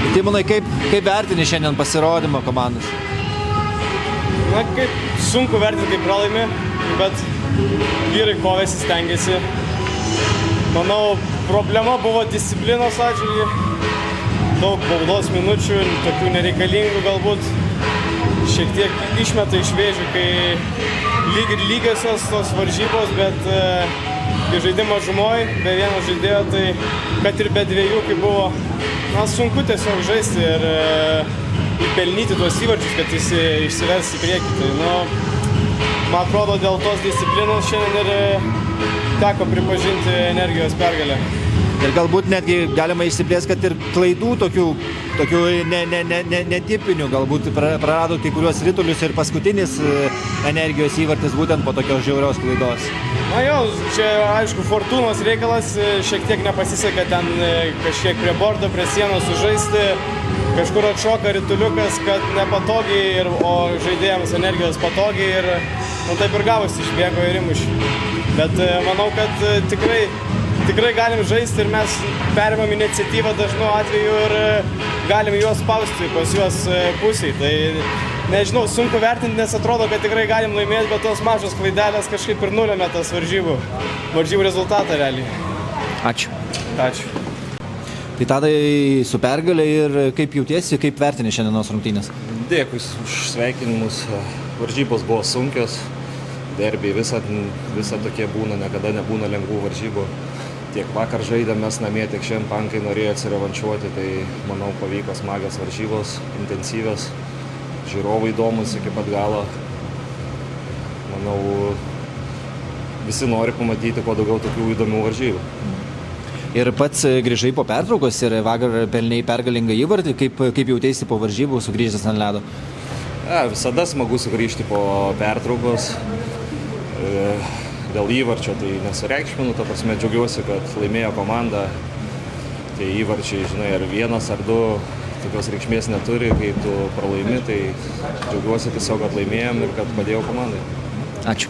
Tai manai, kaip vertini šiandien pasirodymą komandos? Na, kaip sunku vertinti, kaip pralaimi, bet vyrai kovėsi, stengiasi. Manau, problema buvo disciplinos atžvilgiu. Daug baudos minučių, tokių nereikalingų galbūt. Šiek tiek išmeta iš vėžių, kai lygiosios tos varžybos, bet kai žaidimo mažumoj, be vieno žaidėjo, tai kad ir be dviejų, kai buvo, na, sunku tiesiog žaisti ir įpelnyti tuos įvarčius, kad jis išsives į priekį. Tai, man atrodo, dėl tos disciplinos šiandien ir teko pripažinti Energijos pergalę. Ir galbūt netgi galima išsiplėsti, kad ir klaidų tokių netipinių, galbūt prarado kai kuriuos ritulius ir paskutinis Energijos įvartis būtent po tokios žiaurios klaidos. Na jo, čia aišku fortūnos reikalas, šiek tiek nepasisekė ten kažkiek prie bordo, prie sienos sužaisti, kažkur atšoka rituliukas, kad nepatogiai, o žaidėjams Energijos patogiai ir taip ir gavosi, išbėgo ir įmušė. Bet manau, kad tikrai galim žaisti ir mes perimam iniciatyvą dažnu atveju ir galim juos spausti pas juos pusiai. Tai nežinau, sunku vertinti, nes atrodo, kad tikrai galim laimėti, bet tos mažos klaidelės kažkaip ir nulėmė tas varžybų rezultatą realiai. Ačiū. Ačiū. Tai Tadai su pergalė ir kaip jautiesi, kaip vertini šiandienos rungtynės? Dėkui už sveikinimus. Varžybos buvo sunkios. Derbiai visą tokie būna, niekada nebūna lengvų varžybų. Tiek vakar žaidėm mes namie, tiek šiandien Pankai norėjo atsirevanšuoti, tai manau pavyko smagios varžybos, intensyvios, žiūrovai įdomus iki pat galo. Manau, visi nori pamatyti kuo daugiau tokių įdomių varžybų. Ir pats grįžai po pertraukos ir vakar pelnei pergalingą įvartį, kaip jautėsi po varžybų sugrįžęs ant ledo? Visada smagu sugrįžti po pertraukos. Dėl įvarčio tai nesureikšminu, ta prasme džiaugiuosi, kad laimėjo komanda. Tie įvarčiai, žinai, ar vienas ar du tokios reikšmės neturi, kai tu pralaimi, tai džiaugiuosi tiesiog, kad laimėjom ir kad padėjau komandai. Ačiū.